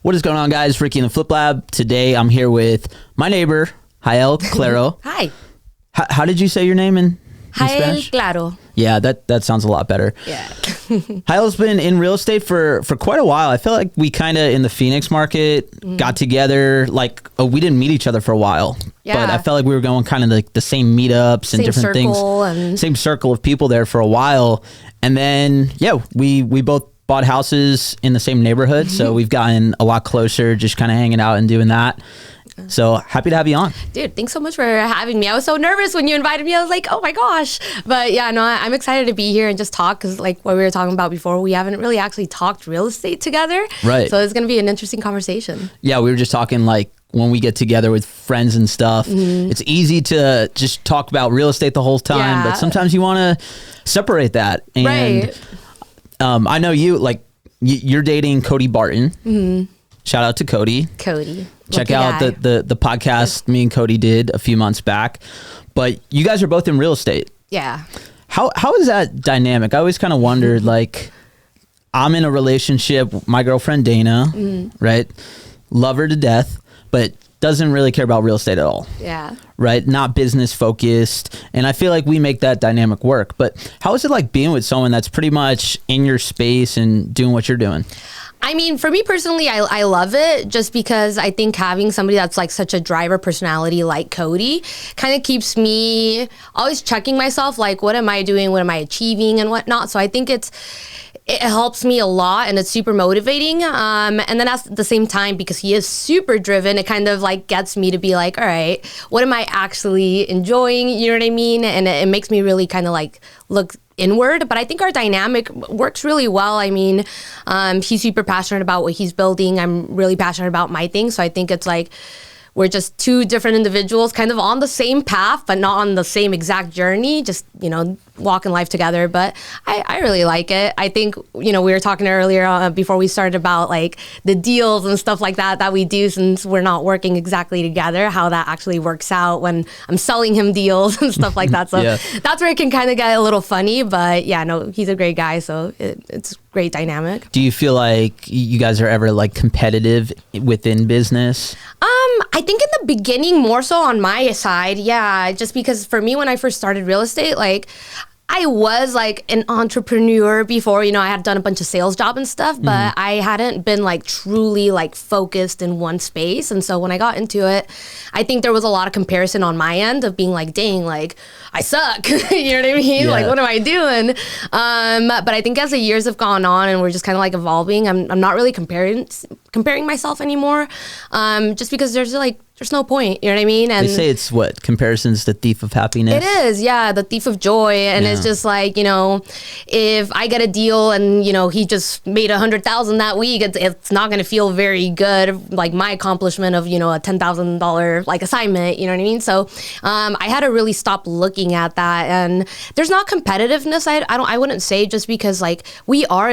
What is going on, guys? Ricky in the Flip Lab. Today, I'm here with my neighbor, Jael Claro. Hi. How did you say your name in Jael Spanish? Claro. Yeah, that sounds a lot better. Yeah. Jael's been in real estate for quite a while. I feel like we kind of, in the Phoenix market, got together. We didn't meet each other for a while. Yeah. But I felt like we were going kind of like the same meetups and different things. Same circle of people there for a while. And then, we both bought houses in the same neighborhood. So we've gotten a lot closer, just kind of hanging out and doing that. So happy to have you on. Dude, thanks so much for having me. I was so nervous when you invited me. I was like, oh my gosh. But yeah, no, I'm excited to be here and just talk because like what we were talking about before, we haven't really actually talked real estate together. Right. So it's going to be an interesting conversation. Yeah, we were just talking like when we get together with friends and stuff, it's easy to just talk about real estate the whole time, but sometimes you want to separate that. And right. I know you're dating Cody Barton. Shout out to Cody. Check out the podcast me and Cody did a few months back. But you guys are both in real estate. Yeah. How is that dynamic? I always kind of wondered, like, I'm in a relationship with my girlfriend Dana, right? Love her to death, but doesn't really care about real estate at all. Yeah. Right? Not business focused. And I feel like we make that dynamic work. But how is it like being with someone that's pretty much in your space and doing what you're doing? I mean, for me personally, I love it just because I think having somebody that's like such a driver personality like Cody kind of keeps me always checking myself, like, what am I doing? What am I achieving and whatnot? So I think it helps me a lot and it's super motivating. And then at the same time, because he is super driven, it kind of like gets me to be like, all right, what am I actually enjoying? You know what I mean? And it makes me really kind of like look inward, but I think our dynamic works really well. I mean, he's super passionate about what he's building. I'm really passionate about my thing. So I think it's like, we're just two different individuals kind of on the same path, but not on the same exact journey, just, walking life together. But I really like it. I think, we were talking earlier before we started about like the deals and stuff like that we do since we're not working exactly together, how that actually works out when I'm selling him deals and stuff like that. So that's where it can kind of get a little funny. But yeah, no, he's a great guy. So it's great dynamic. Do you feel like you guys are ever like competitive within business? I think in the beginning more so on my side, yeah, just because for me when I first started real estate, like I was like an entrepreneur before, I had done a bunch of sales job and stuff, but I hadn't been like truly like focused in one space. And so when I got into it, I think there was a lot of comparison on my end of being like, dang, like I suck. You know what I mean? Yeah. Like, what am I doing? But I think as the years have gone on and we're just kind of like evolving, I'm not really comparing myself anymore. Just because there's no point, you know what I mean? And they say it's what? Comparison's the thief of happiness? It is, yeah, the thief of joy. And it's just like, if I get a deal and, he just made $100,000 that week, it's not going to feel very good, like my accomplishment of, a $10,000 like assignment, you know what I mean? So I had to really stop looking at that. And there's not competitiveness, I wouldn't say, just because like we are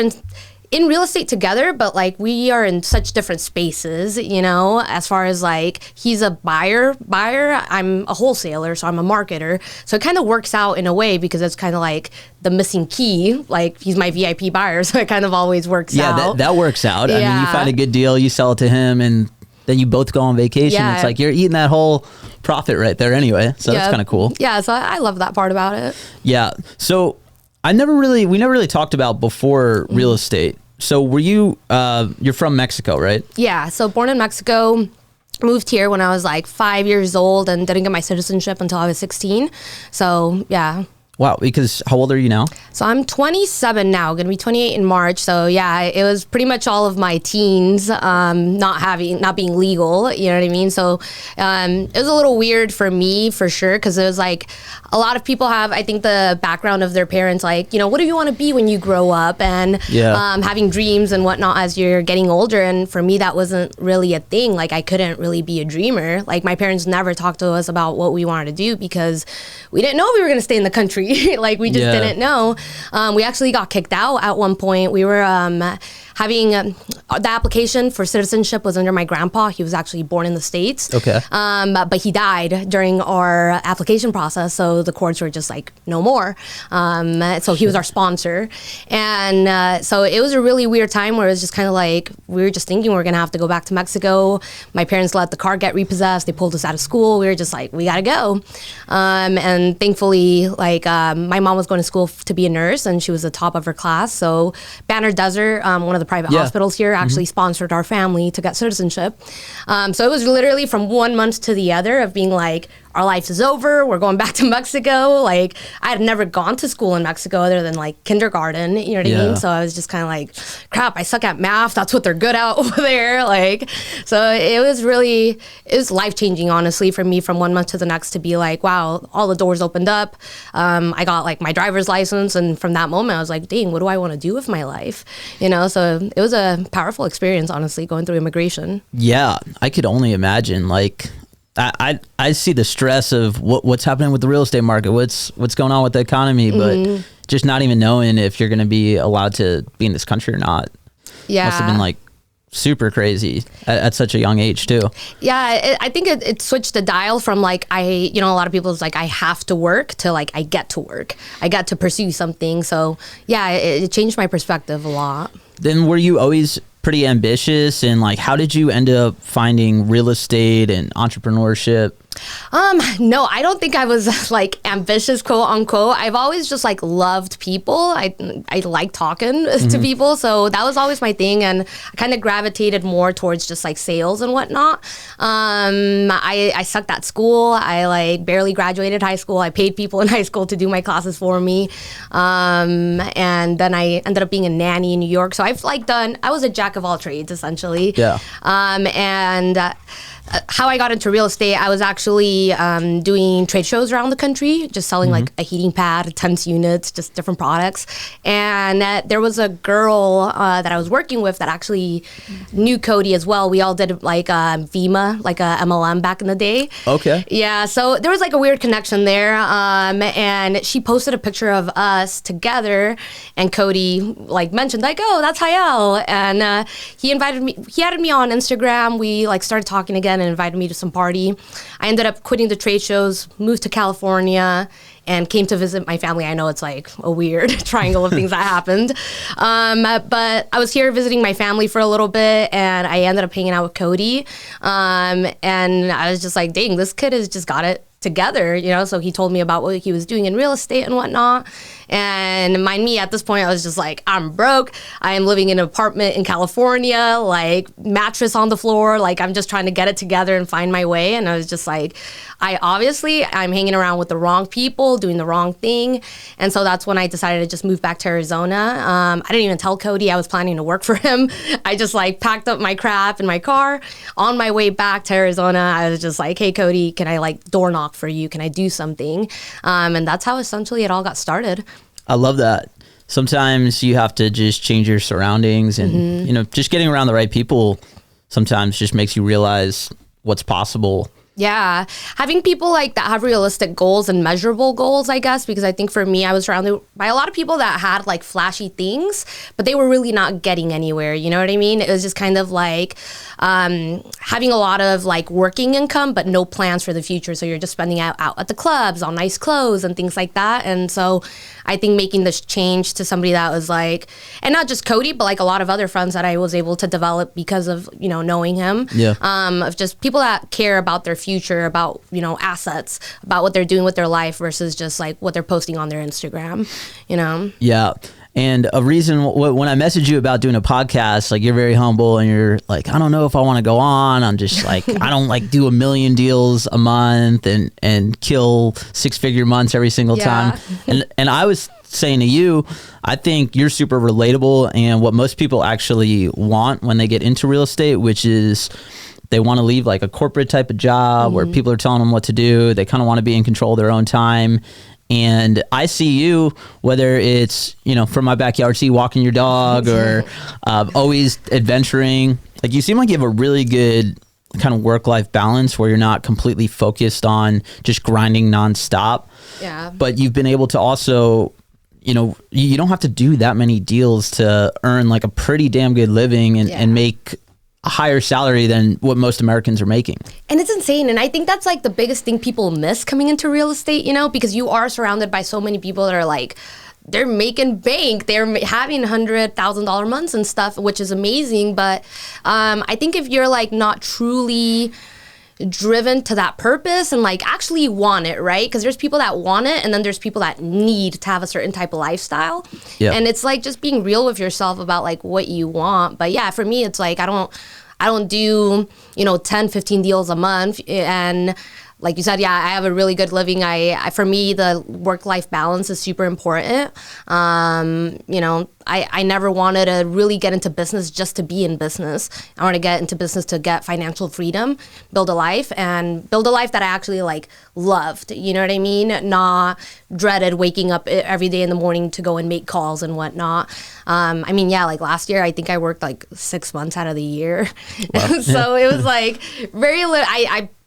in real estate together, but like we are in such different spaces, as far as like he's a buyer, I'm a wholesaler, so I'm a marketer. So it kind of works out in a way because it's kind of like the missing key, like he's my VIP buyer. So it kind of always works out. Yeah, that works out. Yeah. I mean, you find a good deal, you sell it to him, and then you both go on vacation. Yeah. It's like you're eating that whole profit right there anyway. So that's kind of cool. Yeah, so I love that part about it. Yeah. So we never really talked about before real estate. So were you, you're from Mexico, right? Yeah. So born in Mexico, moved here when I was like 5 years old and didn't get my citizenship until I was 16. So yeah. Wow, because how old are you now? So I'm 27 now, gonna be 28 in March. So yeah, it was pretty much all of my teens not being legal, you know what I mean? So it was a little weird for me for sure, because it was like a lot of people have, I think, the background of their parents, like, what do you want to be when you grow up? And having dreams and whatnot as you're getting older. And for me, that wasn't really a thing. Like I couldn't really be a dreamer. Like my parents never talked to us about what we wanted to do because we didn't know we were gonna stay in the country. Like we just didn't know. We actually got kicked out at one point. We were having the application for citizenship was under my grandpa. He was actually born in the States. Okay. But he died during our application process, so the courts were just like, no more. So he was our sponsor. And so it was a really weird time where it was just kind of like, we were just thinking we were going to have to go back to Mexico. My parents let the car get repossessed. They pulled us out of school. We were just like, we got to go. And thankfully, like, my mom was going to school to be a nurse, and she was the top of her class. So Banner Desert, one of the private hospitals here, actually sponsored our family to get citizenship. So it was literally from 1 month to the other of being like, our life is over, we're going back to Mexico. Like, I had never gone to school in Mexico other than like kindergarten, you know what I mean? So I was just kind of like, crap, I suck at math, that's what they're good at over there. Like, so it was life-changing, honestly, for me from 1 month to the next to be like, wow, all the doors opened up. I got like my driver's license, and from that moment I was like, dang, what do I want to do with my life? You know, so it was a powerful experience, honestly, going through immigration. Yeah, I could only imagine. Like, I see the stress of what's happening with the real estate market, what's going on with the economy, but just not even knowing if you're going to be allowed to be in this country or not. Yeah, must have been like super crazy at such a young age too. Yeah, I think it switched the dial from like, a lot of people is like, I have to work, to like, I get to work, I got to pursue something. So yeah, it changed my perspective a lot. Then were you always pretty ambitious, and like, how did you end up finding real estate and entrepreneurship? No, I don't think I was like ambitious, quote unquote. I've always just like loved people. I like talking to people. So that was always my thing. And I kind of gravitated more towards just like sales and whatnot. I sucked at school. I like barely graduated high school. I paid people in high school to do my classes for me. And then I ended up being a nanny in New York. So I was a jack of all trades, essentially. Yeah. How I got into real estate, I was actually doing trade shows around the country, just selling like a heating pad, temps units, just different products. And there was a girl that I was working with that actually knew Cody as well. We all did like VEMA, like a MLM back in the day. Okay. Yeah, so there was like a weird connection there. And she posted a picture of us together, and Cody like mentioned like, oh, that's Jael. And he added me on Instagram. We like started talking again and invited me to some party. I ended up quitting the trade shows, moved to California, and came to visit my family. I know it's like a weird triangle of things that happened. But I was here visiting my family for a little bit, and I ended up hanging out with Cody. And I was just like, dang, this kid has just got it together, you know? So he told me about what he was doing in real estate and whatnot. And mind me, at this point, I was just like, I'm broke. I am living in an apartment in California, like mattress on the floor. Like, I'm just trying to get it together and find my way. And I was just like, I'm hanging around with the wrong people, doing the wrong thing. And so that's when I decided to just move back to Arizona. I didn't even tell Cody I was planning to work for him. I just like packed up my crap in my car. On my way back to Arizona, I was just like, hey, Cody, can I like door knock for you? Can I do something? And that's how essentially it all got started. I love that. Sometimes you have to just change your surroundings, and you know, just getting around the right people sometimes just makes you realize what's possible. Yeah, having people like that have realistic goals and measurable goals, I guess, because I think for me, I was surrounded by a lot of people that had like flashy things, but they were really not getting anywhere. You know what I mean? It was just kind of like having a lot of like working income, but no plans for the future. So you're just spending out at the clubs on nice clothes and things like that. And so I think making this change to somebody that was like, and not just Cody, but like a lot of other friends that I was able to develop because of, you know, knowing him, of just people that care about their future, about, you know, assets, about what they're doing with their life versus just like what they're posting on their Instagram, you know? Yeah. And a reason when I messaged you about doing a podcast, like, you're very humble and you're like, I don't know if I want to go on. I'm just like, I don't like do 1 million deals a month and kill 6-figure months every single time. And I was saying to you, I think you're super relatable, and what most people actually want when they get into real estate, which is they want to leave like a corporate type of job where people are telling them what to do. They kind of want to be in control of their own time. And I see you, whether it's, you know, from my backyard, see you walking your dog or always adventuring. Like, you seem like you have a really good kind of work-life balance where you're not completely focused on just grinding nonstop. Yeah. But you've been able to also, you know, you don't have to do that many deals to earn like a pretty damn good living and make a higher salary than what most Americans are making. And it's insane. And I think that's like the biggest thing people miss coming into real estate, you know, because you are surrounded by so many people that are like, they're making bank, they're having $100,000 months and stuff, which is amazing. But I think if you're like not truly driven to that purpose and like actually want it, right? Because there's people that want it and then there's people that need to have a certain type of lifestyle. Yeah. And it's like just being real with yourself about like what you want. But yeah, for me, it's like I don't do, you know, 10, 15 deals a month. And like you said, yeah, I have a really good living. For me, the work-life balance is super important. You know, I never wanted to really get into business just to be in business. I want to get into business to get financial freedom, build a life that I actually like loved. You know what I mean? Not dreaded waking up every day in the morning to go and make calls and whatnot. I mean, yeah, like last year, I think I worked like 6 months out of the year. Wow. So it was like very little.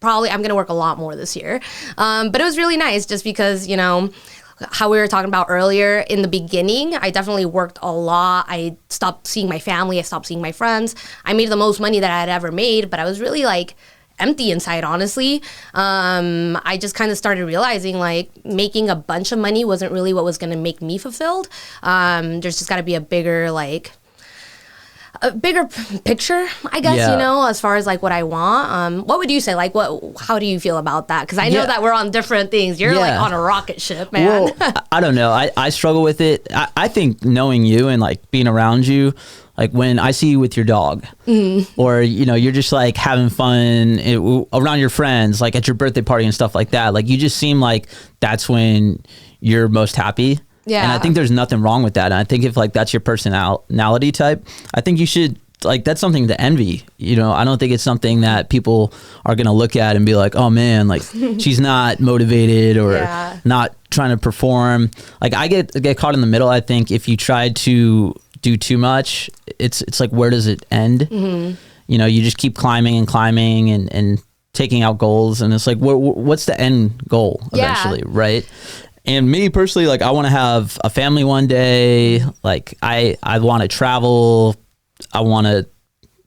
I'm going to work a lot more this year. But it was really nice just because, you know, how we were talking about earlier in the beginning, I definitely worked a lot. I stopped seeing my family. I stopped seeing my friends. I made the most money that I had ever made, but I was really like empty inside, honestly. I just kind of started realizing like making a bunch of money wasn't really what was going to make me fulfilled. There's just got to be a bigger picture, I guess, you know, as far as like what I want. What would you say? Like, how do you feel about that? Because I know that we're on different things. You're like on a rocket ship, man. Well, I don't know. I struggle with it. I think knowing you and like being around you, like when I see you with your dog or, you know, you're just like having fun around your friends, like at your birthday party and stuff like that. Like you just seem like that's when you're most happy. Yeah. And I think there's nothing wrong with that. And I think if like that's your personality type, I think you should like, that's something to envy. You know, I don't think it's something that people are going to look at and be like, oh man, like she's not motivated or not trying to perform. Like I get caught in the middle. I think if you try to do too much, it's like, where does it end? Mm-hmm. You know, you just keep climbing and taking out goals. And it's like, what's the end goal eventually? Right. And me personally, like I want to have a family one day. Like I want to travel. I want to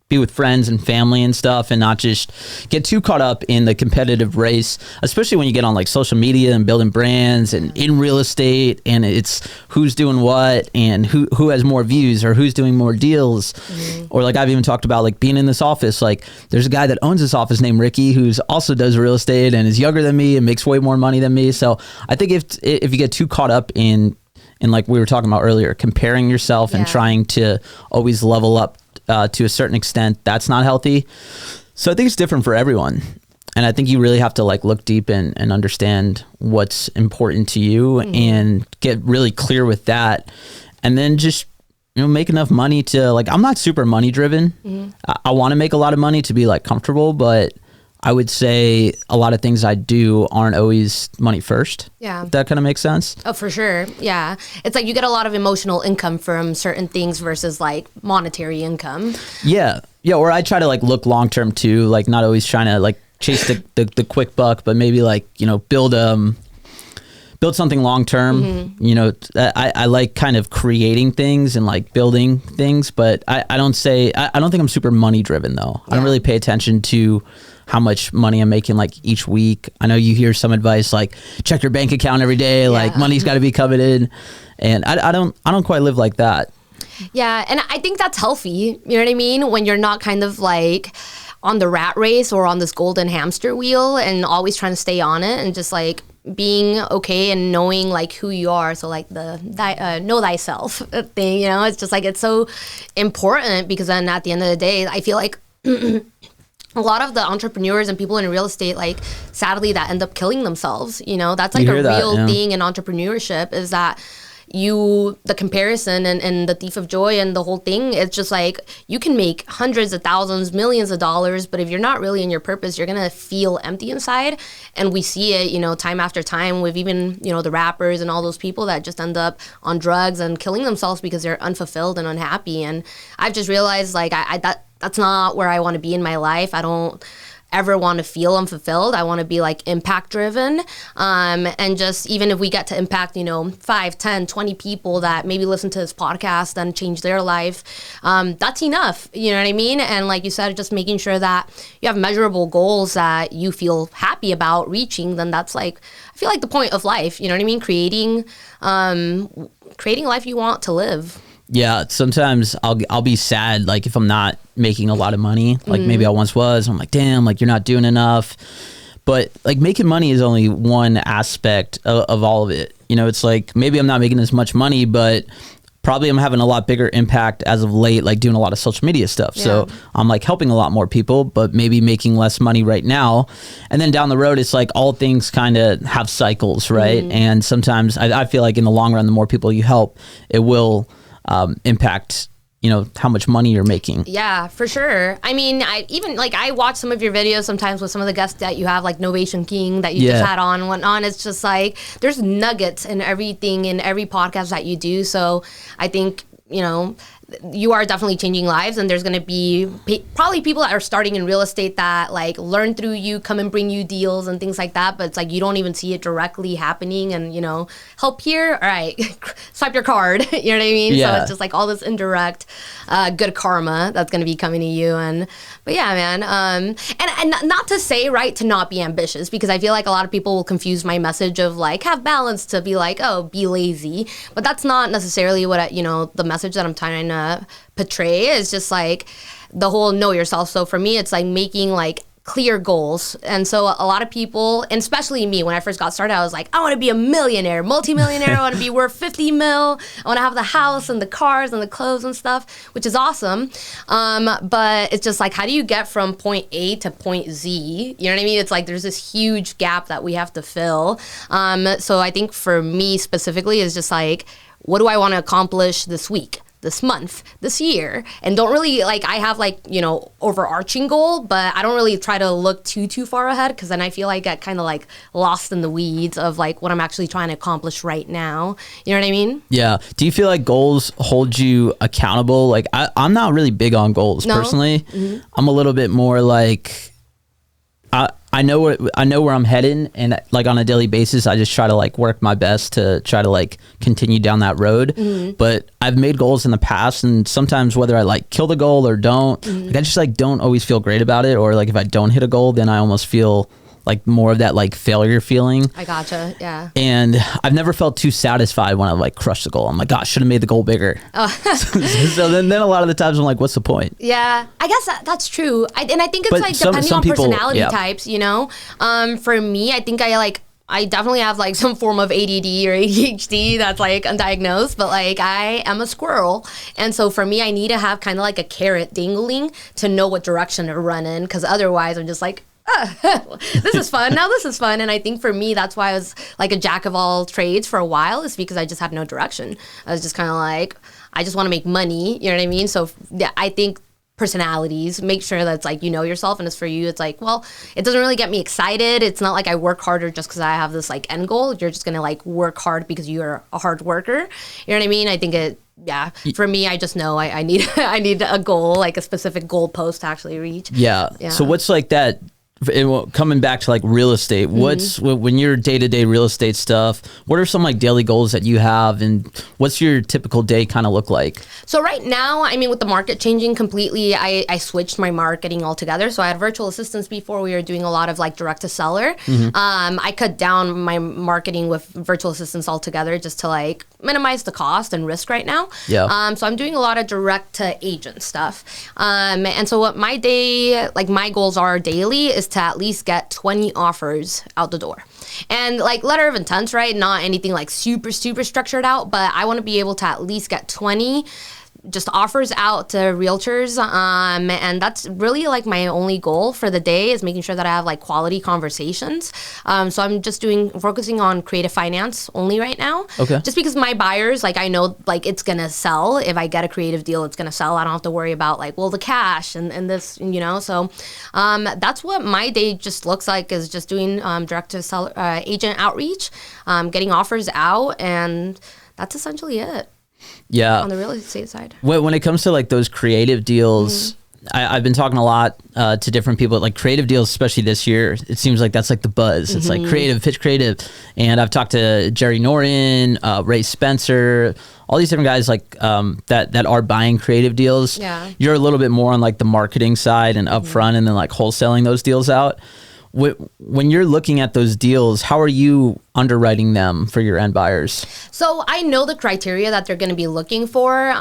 be with friends and family and stuff and not just get too caught up in the competitive race, especially when you get on like social media and building brands and in real estate and it's who's doing what and who has more views or who's doing more deals. Or like I've even talked about like being in this office, like there's a guy that owns this office named Ricky who's also does real estate and is younger than me and makes way more money than me. So I think if you get too caught up in like we were talking about earlier, comparing yourself and trying to always level up to a certain extent, that's not healthy. So I think it's different for everyone. And I think you really have to like look deep and understand what's important to you and get really clear with that. And then just, you know, make enough money to like, I'm not super money driven. I want to make a lot of money to be like comfortable, but I would say a lot of things I do aren't always money first. Yeah. If that kind of makes sense. Oh, for sure. Yeah. It's like you get a lot of emotional income from certain things versus like monetary income. Yeah. Yeah. Or I try to like look long term too, like not always trying to like chase the quick buck, but maybe like, you know, build something long term. You know, I like kind of creating things and like building things, but I don't think I'm super money driven though. I don't really pay attention to how much money I'm making like each week. I know you hear some advice like check your bank account every day, like money's got to be coming in, and I don't quite live like that. Yeah, and I think that's healthy. You know what I mean? When you're not kind of like on the rat race or on this golden hamster wheel and always trying to stay on it and just like being okay and knowing like who you are. So like the know thyself thing, you know, it's just like it's so important because then at the end of the day, I feel like a lot of the entrepreneurs and people in real estate, like sadly, that end up killing themselves. You know, that's like a real thing in entrepreneurship is that the comparison and the thief of joy and the whole thing, it's just like you can make hundreds of thousands, millions of dollars, but if you're not really in your purpose, you're going to feel empty inside. And we see it, you know, time after time with even, you know, the rappers and all those people that just end up on drugs and killing themselves because they're unfulfilled and unhappy. And I've just realized like that's not where I want to be in my life. I don't ever want to feel unfulfilled. I want to be like impact driven. And just even if we get to impact, 5, 10, 20 people that maybe listen to this podcast and change their life, that's enough. You know what I mean? And like you said, just making sure that you have measurable goals that you feel happy about reaching, then that's like, I feel like the point of life, you know what I mean? Creating a life you want to live. Yeah, sometimes I'll be sad, like if I'm not making a lot of money, like maybe I once was. I'm like, damn, like you're not doing enough. But like making money is only one aspect of all of it. It's like maybe I'm not making as much money, but probably I'm having a lot bigger impact as of late, like doing a lot of social media stuff. Yeah. So I'm like helping a lot more people, but maybe making less money right now. And then down the road, it's like all things kind of have cycles, right? And sometimes I feel like in the long run, the more people you help, it will impact how much money you're making. Yeah, for sure. I mean, I watch some of your videos sometimes with some of the guests that you have, like Novation King that you just had on and whatnot. It's just like there's nuggets in everything in every podcast that you do. So I think you are definitely changing lives, and there's going to be probably people that are starting in real estate that like learn through you, come and bring you deals and things like that, but it's like you don't even see it directly happening. And help here, all right, swipe your card. You know what I mean? So it's just like all this indirect good karma that's going to be coming to you. But yeah, man, and not to say, right, to not be ambitious, because I feel like a lot of people will confuse my message of like have balance to be like, oh, be lazy, but that's not necessarily what the message that I'm trying to portray. Is just like the whole know yourself. So for me, it's like making like clear goals. And so a lot of people, and especially me, when I first got started, I was like, I want to be a millionaire, multimillionaire. I want to be worth 50 mil. I want to have the house and the cars and the clothes and stuff, which is awesome. But it's just like, how do you get from point A to point Z? You know what I mean? It's like there's this huge gap that we have to fill. So I think for me specifically is just like, what do I want to accomplish this week, this month, this year? And don't really like, I have like, overarching goal, but I don't really try to look too far ahead, because then I feel like I get kind of like lost in the weeds of like what I'm actually trying to accomplish right now. You know what I mean? Yeah. Do you feel like goals hold you accountable? Like I'm not really big on goals personally. I'm a little bit more like, I know where I'm heading, and like on a daily basis, I just try to like work my best to try to like continue down that road. But I've made goals in the past, and sometimes whether I like kill the goal or don't, like, I just like don't always feel great about it. Or like if I don't hit a goal, then I almost feel like more of that like failure feeling. I gotcha. Yeah. And I've never felt too satisfied when I like crushed the goal. I'm like, gosh, should have made the goal bigger. Oh. so then a lot of the times I'm like, what's the point? Yeah, I guess that's true. And I think it's like depending on people, personality types, For me, I think I definitely have like some form of ADD or ADHD that's like undiagnosed, but like I am a squirrel. And so for me, I need to have kind of like a carrot dangling to know what direction to run in, because otherwise I'm just like, this is fun. Now this is fun. And I think for me, that's why I was like a jack of all trades for a while, is because I just had no direction. I was just kind of like, I just want to make money. You know what I mean? So yeah, I think personalities, make sure that it's like, yourself, and it's for you. It's like, well, it doesn't really get me excited. It's not like I work harder just because I have this like end goal. You're just going to like work hard because you're a hard worker. You know what I mean? I think for me, I just know I need a goal, like a specific goal post to actually reach. Yeah. So what's like that? Coming back to like real estate, what's when you're day-to-day real estate stuff, what are some like daily goals that you have, and what's your typical day kind of look like? So right now, I mean, with the market changing completely, I switched my marketing altogether. So I had virtual assistants before. We were doing a lot of like direct to seller. I cut down my marketing with virtual assistants altogether just to like minimize the cost and risk right now. Yeah. So I'm doing a lot of direct to agent stuff. And so what my day, like my goals are daily, is to at least get 20 offers out the door. And like letter of intent, right? Not anything like super structured out, but I want to be able to at least get 20 just offers out to realtors. And that's really like my only goal for the day, is making sure that I have like quality conversations. So I'm just focusing on creative finance only right now. Okay. Just because my buyers, like I know like it's going to sell. If I get a creative deal, it's going to sell. I don't have to worry about like, well, the cash and this, so that's what my day just looks like, is just doing direct to seller agent outreach, getting offers out, and that's essentially it. Yeah. On the real estate side. When it comes to like those creative deals, I've been talking a lot to different people, like creative deals, especially this year. It seems like that's like the buzz. It's like creative, pitch creative. And I've talked to Jerry Norton, Ray Spencer, all these different guys like that are buying creative deals. Yeah. You're a little bit more on like the marketing side and upfront and then like wholesaling those deals out. When you're looking at those deals, how are you underwriting them for your end buyers? So I know the criteria that they're going to be looking for.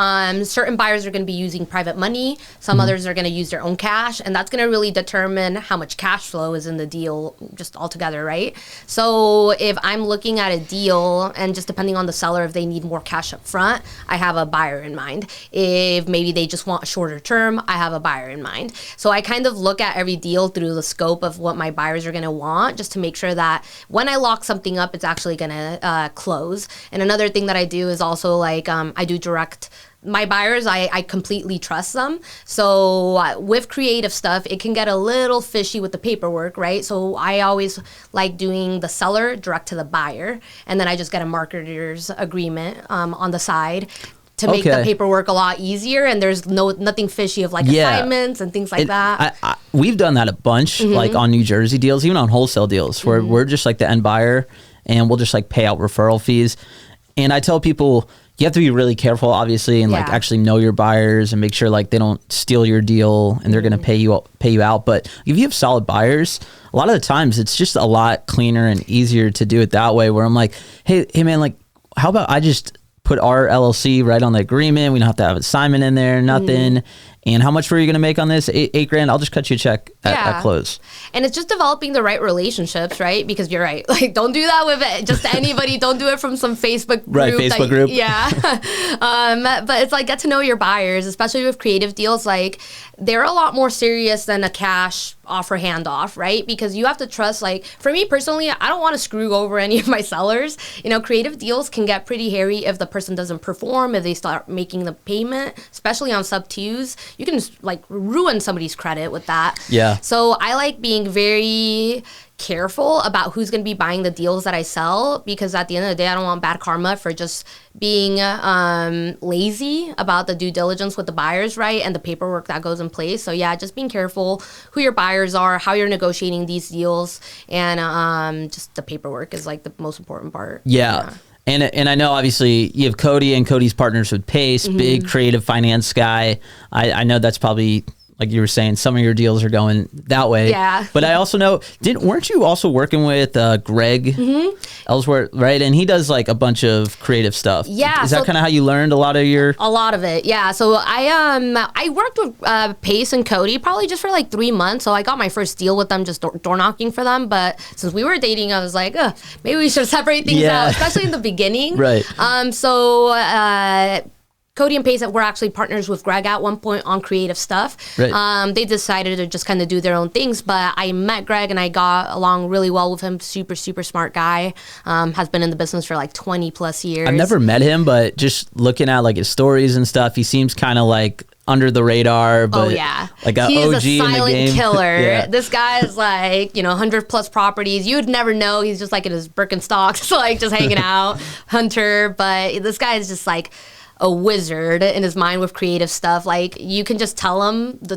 Certain buyers are going to be using private money. Some others are going to use their own cash. And that's going to really determine how much cash flow is in the deal just altogether, right? So if I'm looking at a deal and just depending on the seller, if they need more cash up front, I have a buyer in mind. If maybe they just want a shorter term, I have a buyer in mind. So I kind of look at every deal through the scope of what my buyers are going to want, just to make sure that when I lock something up, it's actually going to close. And another thing that I do is also like I do direct my buyers. I completely trust them. So with creative stuff, it can get a little fishy with the paperwork, right? So I always like doing the seller direct to the buyer, and then I just get a marketer's agreement on the side to make the paperwork a lot easier, and there's nothing fishy of like assignments and things like that. We've done that a bunch, like on New Jersey deals, even on wholesale deals, where we're just like the end buyer, and we'll just like pay out referral fees. And I tell people, you have to be really careful, obviously, and like actually know your buyers and make sure like they don't steal your deal and they're going to pay you out. But if you have solid buyers, a lot of the times it's just a lot cleaner and easier to do it that way, where I'm like, hey man, like how about I just put our LLC right on the agreement. We don't have to have assignment in there, nothing. And how much were you going to make on this? $8,000. I'll just cut you a check at close. And it's just developing the right relationships, right? Because you're right. Like, don't do that with just anybody. Don't do it from some Facebook group. Right, Facebook group. Yeah. But it's like, get to know your buyers, especially with creative deals. Like, they're a lot more serious than a cash offer handoff, right? Because you have to trust, like, for me personally, I don't want to screw over any of my sellers. You know, creative deals can get pretty hairy if the person doesn't perform, if they start making the payment, especially on sub-twos. You can like ruin somebody's credit with that. Yeah. So I like being very careful about who's going to be buying the deals that I sell, because at the end of the day, I don't want bad karma for just being lazy about the due diligence with the buyers, right? And the paperwork that goes in place. So yeah, just being careful who your buyers are, how you're negotiating these deals, and just the paperwork is like the most important part. Yeah. And I know obviously you have Cody, and Cody's partners with Pace, big creative finance guy. I know that's probably, like you were saying, some of your deals are going that way. Yeah. But I also know, weren't you also working with Greg Ellsworth, right? And he does like a bunch of creative stuff. Yeah. Is that kind of how you learned a lot of your? A lot of it, yeah. So I worked with Pace and Cody probably just for like 3 months. So I got my first deal with them, just door knocking for them. But since we were dating, I was like, maybe we should separate things out, especially in the beginning. Right. Cody and Pace were actually partners with Greg at one point on creative stuff. Right. They decided to just kind of do their own things, but I met Greg and I got along really well with him. Super, super smart guy. Has been in the business for like 20 plus years. I've never met him, but just looking at like his stories and stuff, he seems kind of like under the radar, but like an OG in the game. He's a silent killer. This guy is like, 100 plus properties. You'd never know. He's just like in his Birkenstocks, like just hanging out, hunter. But this guy is just like a wizard in his mind with creative stuff. Like, you can just tell him the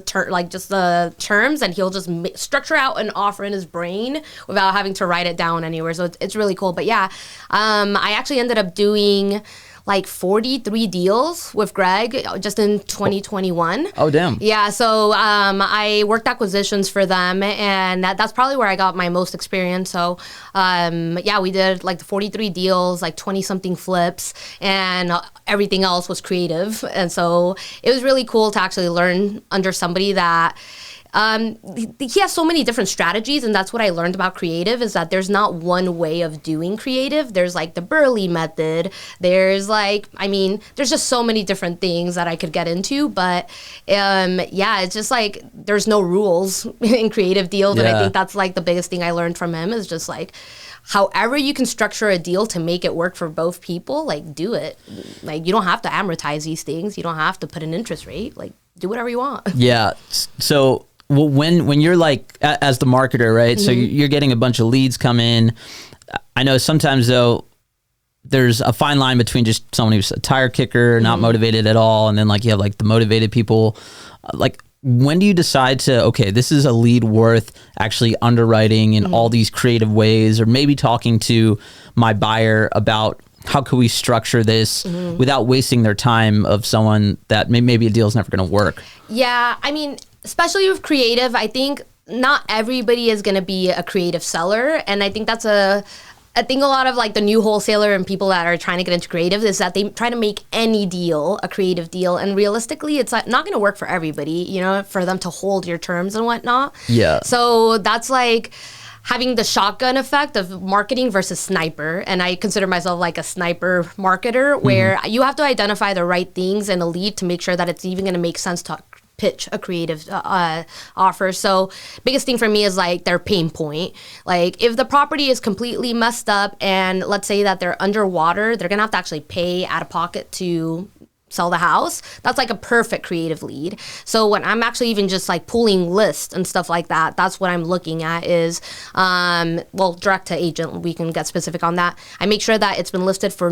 terms, and he'll just structure out an offer in his brain without having to write it down anywhere. So it's really cool. But yeah, I actually ended up doing like 43 deals with Greg just in 2021. Oh, damn. Yeah, so I worked acquisitions for them, and that's probably where I got my most experience. So we did like the 43 deals, like 20-something flips, and everything else was creative. And so it was really cool to actually learn under somebody that he has so many different strategies, and that's what I learned about creative, is that there's not one way of doing creative. There's like the Burley method. There's there's just so many different things that I could get into, but it's just like there's no rules in creative deals, and I think that's like the biggest thing I learned from him, is just like, however you can structure a deal to make it work for both people, like do it. Like, you don't have to amortize these things. You don't have to put an interest rate. Like, do whatever you want. Yeah. So when you're like, as the marketer, right? So you're getting a bunch of leads come in. I know sometimes though, there's a fine line between just someone who's a tire kicker, not motivated at all, and then like you have like the motivated people. Like, when do you decide to, okay, this is a lead worth actually underwriting in all these creative ways, or maybe talking to my buyer about how could we structure this without wasting their time of someone that maybe a deal is never going to work? Yeah, I mean, especially with creative, I think not everybody is going to be a creative seller. And I think that's I think a lot of like the new wholesaler and people that are trying to get into creative is that they try to make any deal a creative deal. And realistically, it's not going to work for everybody, you know, for them to hold your terms and whatnot. Yeah. So that's like having the shotgun effect of marketing versus sniper. And I consider myself like a sniper marketer where you have to identify the right things in a lead to make sure that it's even going to make sense to pitch a creative offer. So biggest thing for me is like their pain point. Like if the property is completely messed up and let's say that they're underwater, they're gonna have to actually pay out of pocket to sell the house. That's like a perfect creative lead. So when I'm actually even just like pulling lists and stuff like that, that's what I'm looking at is, well, direct to agent, we can get specific on that. I make sure that it's been listed for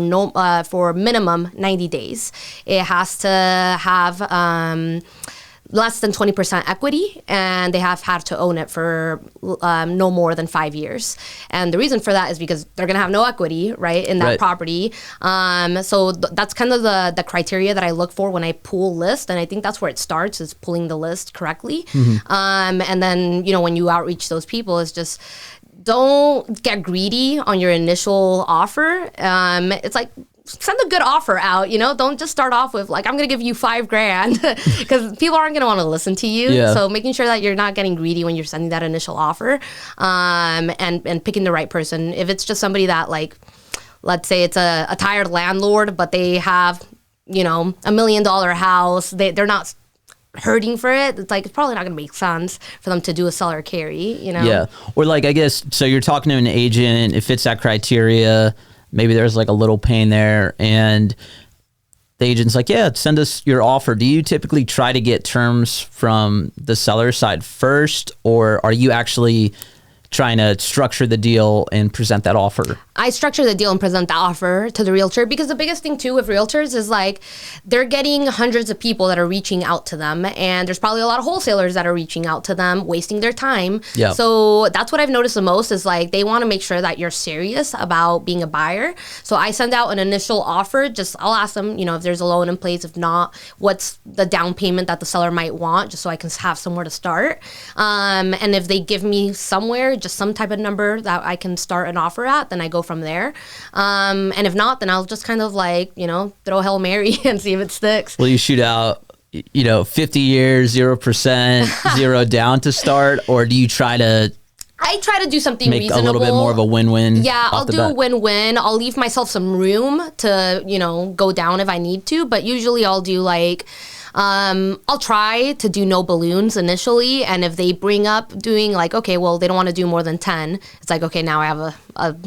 for minimum 90 days. It has to have, less than 20% equity, and they have had to own it for no more than 5 years. And the reason for that is because they're going to have no equity, right, in that property. So that's kind of the criteria that I look for when I pull list, and I think that's where it starts, is pulling the list correctly. And then, you know, when you outreach those people, it's just don't get greedy on your initial offer. It's like, send a good offer out, you know, don't just start off with like, I'm going to give you $5,000 because people aren't going to want to listen to you. Yeah. So making sure that you're not getting greedy when you're sending that initial offer, and picking the right person. If it's just somebody that like, let's say it's a tired landlord, but they have, you know, $1 million house, they're not hurting for it, it's like, it's probably not going to make sense for them to do a seller carry, you know? Yeah. Or like, I guess, so you're talking to an agent, it fits that criteria. Maybe there's like a little pain there, and the agent's like, yeah, send us your offer. Do you typically try to get terms from the seller side first, or are you actually trying to structure the deal and present that offer? I structure the deal and present the offer to the realtor, because the biggest thing too with realtors is like they're getting hundreds of people that are reaching out to them, and there's probably a lot of wholesalers that are reaching out to them, wasting their time. Yeah. So that's what I've noticed the most is like they want to make sure that you're serious about being a buyer. So I send out an initial offer. I'll ask them, you know, if there's a loan in place. If not, what's the down payment that the seller might want, just so I can have somewhere to start. And if they give me somewhere, just some type of number that I can start an offer at, then I go from there. And if not, then I'll just kind of like, you know, throw Hail Mary and see if it sticks. Will you shoot out, you know, 50 years, 0%, zero down to start? Or do you try to do something make reasonable. A little bit more of a win-win? Yeah, I'll do a win-win. I'll leave myself some room to, you know, go down if I need to. But usually I'll do like, I'll try to do no balloons initially, and if they bring up doing like, okay, well, they don't want to do more than 10, it's like, okay, now I have a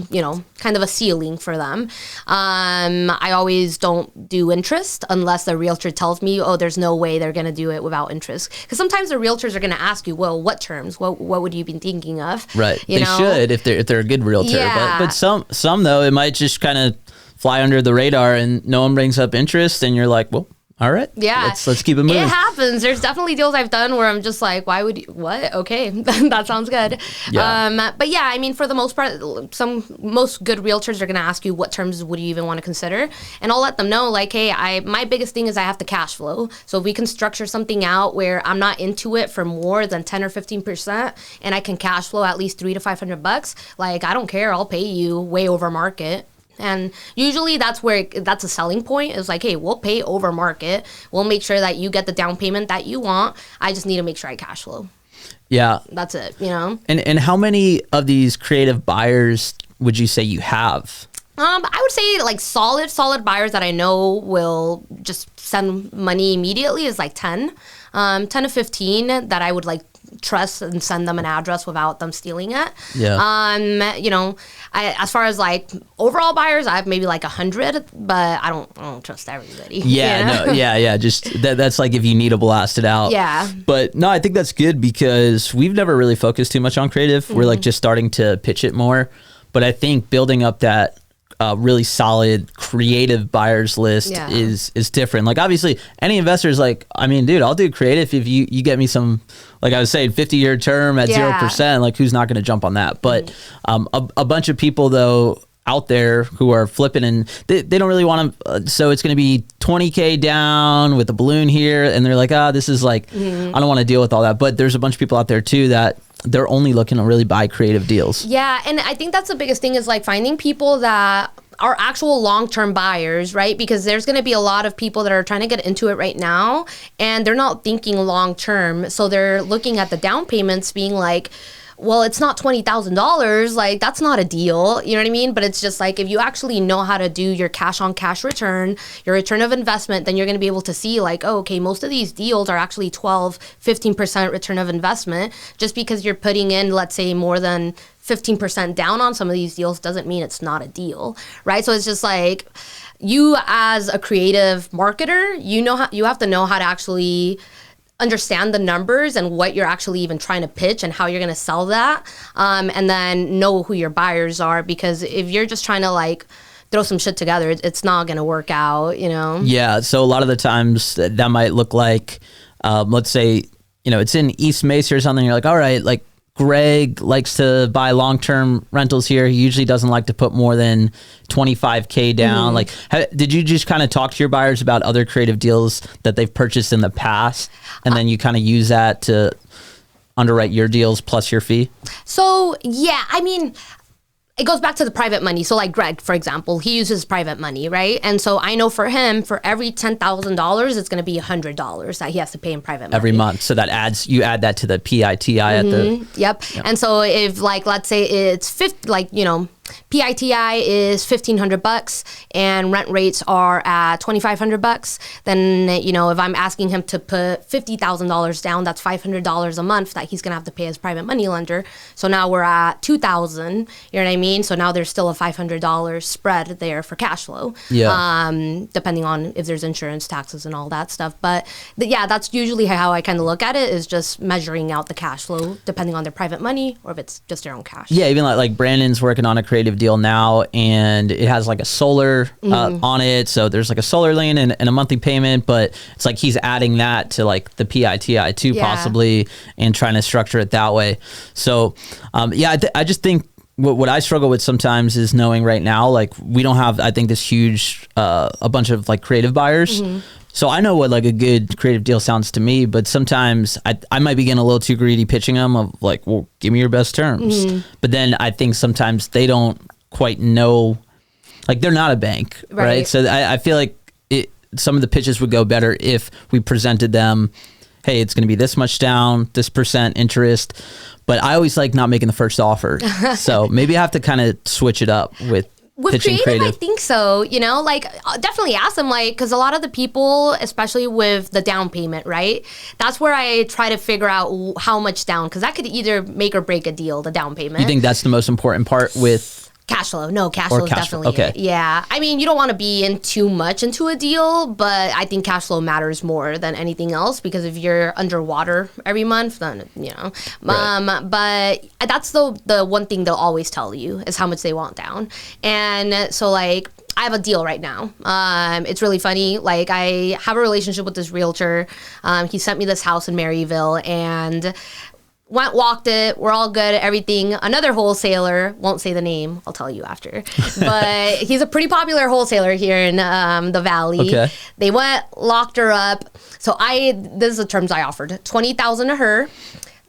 you know, kind of a ceiling for them. I always don't do interest unless the realtor tells me, oh, there's no way they're going to do it without interest. Because sometimes the realtors are going to ask you, well, what terms? What would you be thinking of? Right. They should if they're a good realtor. Yeah. But some though, it might just kind of fly under the radar and no one brings up interest, and you're like, well, all right. Yeah. Let's keep it moving. It happens. There's definitely deals I've done where I'm just like, why would you, what? Okay. That sounds good. Yeah. But yeah, I mean, for the most part, most good realtors are going to ask you what terms would you even want to consider. And I'll let them know like, hey, my biggest thing is I have to cash flow. So if we can structure something out where I'm not into it for more than 10 or 15% and I can cash flow at least $300 to $500, like, I don't care. I'll pay you way over market. And usually that's a selling point, is like, hey, we'll pay over market. We'll make sure that you get the down payment that you want. I just need to make sure I cash flow. Yeah. That's it, you know? And how many of these creative buyers would you say you have? I would say like solid buyers that I know will just send money immediately is like 10 to 15 that I would like trust and send them an address without them stealing it. Yeah. You know, as far as like overall buyers, I have maybe like 100, but I don't trust everybody. Yeah. You know? No. Yeah. Just that's like if you need to blast it out. Yeah. But no, I think that's good because we've never really focused too much on creative. Mm-hmm. We're like just starting to pitch it more. But I think building up that really solid creative buyers list is different. Like obviously any investor is like, I mean, dude, I'll do creative if you get me some, like I was saying, 50-year term at 0%, like who's not going to jump on that? But a bunch of people though out there who are flipping and they don't really want to, so it's going to be 20K down with a balloon here. And they're like, this is like, I don't want to deal with all that. But there's a bunch of people out there too that they're only looking to really buy creative deals. Yeah. And I think that's the biggest thing is like finding people that are actual long-term buyers, right? Because there's going to be a lot of people that are trying to get into it right now and they're not thinking long-term. So they're looking at the down payments being like, well, it's not $20,000. Like, that's not a deal. You know what I mean? But it's just like, if you actually know how to do your cash on cash return, your return of investment, then you're going to be able to see like, oh, okay, most of these deals are actually 12, 15% return of investment. Just because you're putting in, let's say, more than 15% down on some of these deals doesn't mean it's not a deal, right? So it's just like, you as a creative marketer, you have to know how to actually understand the numbers and what you're actually even trying to pitch and how you're going to sell that, and then know who your buyers are, because if you're just trying to like throw some shit together, it's not going to work out, you know? Yeah, so a lot of the times that might look like, let's say, it's in East Mesa or something, you're like, all right, like Greg likes to buy long-term rentals here. He usually doesn't like to put more than 25K down. Like, did you just kind of talk to your buyers about other creative deals that they've purchased in the past? And then you kind of use that to underwrite your deals plus your fee? So, yeah, I mean, it goes back to the private money. So like Greg, for example, he uses private money, right? And so I know for him, for every $10,000, it's going to be $100 that he has to pay in private money. Every month. So that you add that to the PITI at the... Yep. And so if like, let's say it's PITI is $1,500 and rent rates are at $2,500, then, if I'm asking him to put $50,000 down, that's $500 a month that he's going to have to pay his private money lender. So now we're at $2,000, you know what I mean? So now there's still a $500 spread there for cash flow, depending on if there's insurance, taxes, and all that stuff. But that's usually how I kind of look at it, is just measuring out the cash flow depending on their private money or if it's just their own cash. Yeah, even like Brandon's working on a creative deal now, and it has like a solar on it, so there's like a solar lien and a monthly payment, but it's like he's adding that to like the PITI too, possibly, and trying to structure it that way. So I just think what I struggle with sometimes is knowing right now, like we don't have, I think, this huge a bunch of like creative buyers. So I know what like a good creative deal sounds to me, but sometimes I might be getting a little too greedy pitching them of like, well, give me your best terms. But then I think sometimes they don't quite know, like they're not a bank, right? So I feel like some of the pitches would go better if we presented them, hey, it's going to be this much down, this percent interest. But I always like not making the first offer. So maybe I have to kind of switch it up with creative, I think so. Like definitely ask them, like, because a lot of the people, especially with the down payment, right? That's where I try to figure out how much down, because that could either make or break a deal, the down payment. You think that's the most important part with cash flow? No, cash flow is definitely it. Yeah. I mean, you don't want to be in too much into a deal, but I think cash flow matters more than anything else, because if you're underwater every month, then, but that's the one thing they'll always tell you is how much they want down. And so like, I have a deal right now. It's really funny. Like, I have a relationship with this realtor. He sent me this house in Maryville, and walked it. We're all good, everything. Another wholesaler, won't say the name, I'll tell you after, but he's a pretty popular wholesaler here in the Valley. Okay. They locked her up. So this is the terms I offered: $20,000 to her,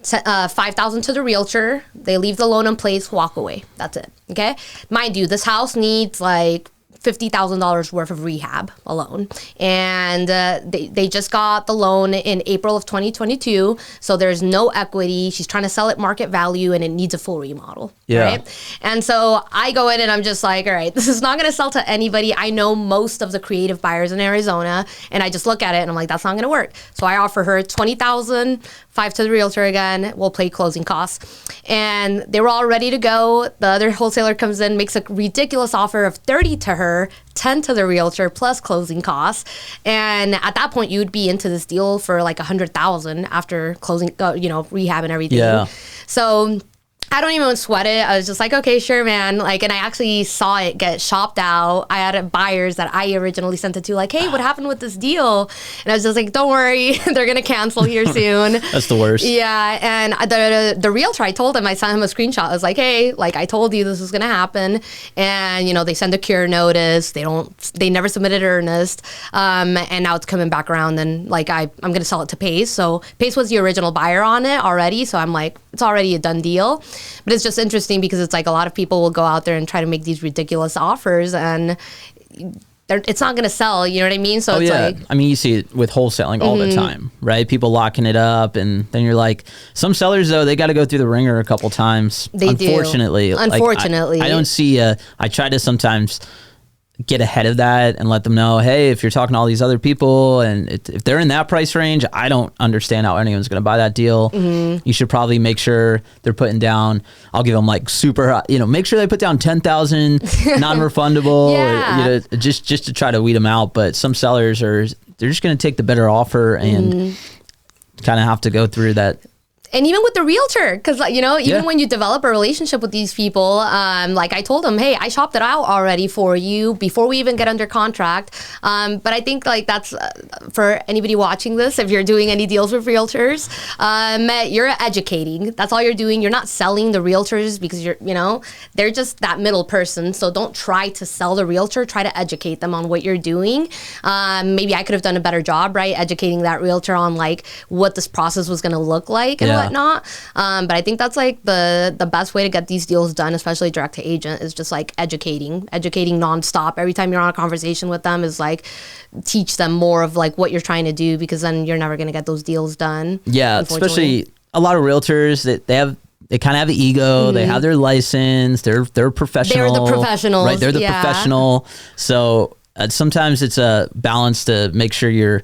$5,000 to the realtor. They leave the loan in place, walk away. That's it. Okay. Mind you, this house needs like $50,000 worth of rehab alone. And they just got the loan in April of 2022. So there's no equity. She's trying to sell it market value, and it needs a full remodel. Yeah. Right? And so I go in and I'm just like, all right, this is not going to sell to anybody. I know most of the creative buyers in Arizona, and I just look at it and I'm like, that's not going to work. So I offer her $20,000, $5,000 to the realtor again. We'll pay closing costs. And they were all ready to go. The other wholesaler comes in, makes a ridiculous offer of $30,000 to her, $10,000 to the realtor plus closing costs. And at that point, you'd be into this deal for like $100,000 after closing, rehab and everything. Yeah. So I don't even sweat it. I was just like, okay, sure, man. Like, and I actually saw it get shopped out. I had buyers that I originally sent it to, like, hey, what happened with this deal? And I was just like, don't worry, they're gonna cancel here soon. That's the worst. Yeah, and the realtor, I told him, I sent him a screenshot. I was like, hey, like I told you this was gonna happen, and you know they send a cure notice. They never submitted earnest, and now it's coming back around. And like I'm gonna sell it to Pace. So Pace was the original buyer on it already. So I'm like, it's already a done deal. But it's just interesting because it's like a lot of people will go out there and try to make these ridiculous offers, and it's not going to sell. You know what I mean? So it's like, I mean, you see it with wholesaling all the time, right? People locking it up, and then you're like, some sellers though, they got to go through the ringer a couple times. They unfortunately, do. Unfortunately, I don't see. I try to sometimes get ahead of that and let them know, hey, if you're talking to all these other people and if they're in that price range, I don't understand how anyone's going to buy that deal. You should probably make sure they're putting down, I'll give them like super, make sure they put down 10,000 non-refundable, or, just to try to weed them out. But some sellers they're just going to take the better offer and kind of have to go through that. And even with the realtor, because even when you develop a relationship with these people, like I told them, hey, I shopped it out already for you before we even get under contract. But I think like that's for anybody watching this, if you're doing any deals with realtors, you're educating. That's all you're doing. You're not selling the realtors because they're just that middle person. So don't try to sell the realtor. Try to educate them on what you're doing. Maybe I could have done a better job, right, educating that realtor on like what this process was going to look like and whatnot. But I think that's like the best way to get these deals done, especially direct to agent, is just like educating nonstop. Every time you're on a conversation with them is like teach them more of like what you're trying to do, because then you're never going to get those deals done. Yeah, especially a lot of realtors that they kind of have the ego. They have their license. They're professional. They're the professionals. Right, they're the professional. So sometimes it's a balance to make sure you're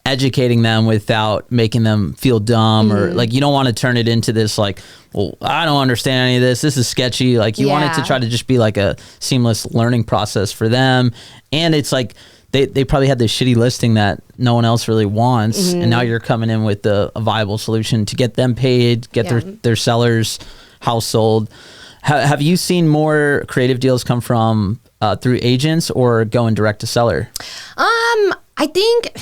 educating them without making them feel dumb, or like you don't want to turn it into this like, well, I don't understand any of this. This is sketchy. Like you want it to try to just be like a seamless learning process for them. And it's like they probably had this shitty listing that no one else really wants, and now you're coming in with a viable solution to get them paid, get their sellers house sold. Have you seen more creative deals come from through agents or going direct to seller? I think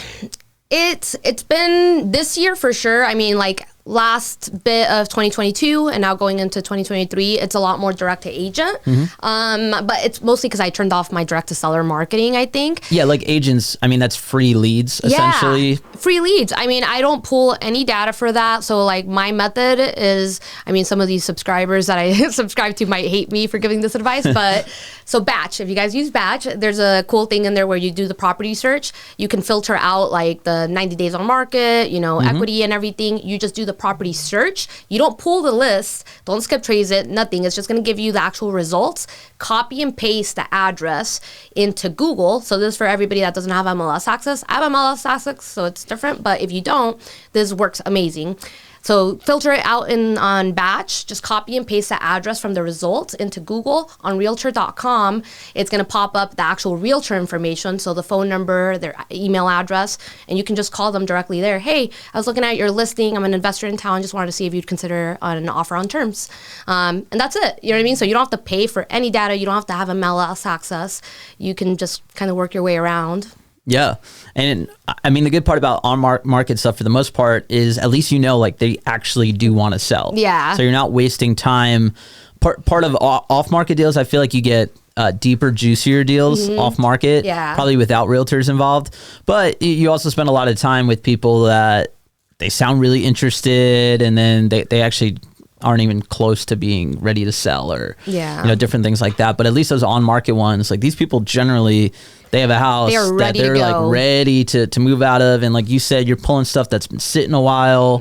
it's been this year for sure. I mean, like last bit of 2022 and now going into 2023, it's a lot more direct to agent. But it's mostly because I turned off my direct to seller marketing, I think. Yeah, like agents, I mean, that's free leads, essentially. Free leads. I mean, I don't pull any data for that. So like my method is, I mean, some of these subscribers that I subscribe to might hate me for giving this advice, but so Batch, if you guys use Batch, there's a cool thing in there where you do the property search. You can filter out like the 90 days on market, equity and everything. You just do the property search. You don't pull the list, don't skip trace it, nothing. It's just going to give you the actual results. Copy and paste the address into Google. So this is for everybody that doesn't have MLS access. I have MLS access, so it's different, but if you don't, this works amazing. So filter it out on Batch, just copy and paste the address from the results into Google. On realtor.com, it's going to pop up the actual realtor information, so the phone number, their email address, and you can just call them directly there. Hey, I was looking at your listing. I'm an investor in town. Just wanted to see if you'd consider an offer on terms. And that's it. You know what I mean? So you don't have to pay for any data. You don't have to have MLS access. You can just kind of work your way around. Yeah. And I mean, the good part about on-market stuff for the most part is at least like they actually do want to sell. Yeah. So you're not wasting time. Part of off-market deals, I feel like you get deeper, juicier deals off-market, probably without realtors involved. But you also spend a lot of time with people that they sound really interested, and then they actually aren't even close to being ready to sell, or different things like that. But at least those on-market ones, like these people generally, they have a house that they're like ready to move out of, and like you said, you're pulling stuff that's been sitting a while.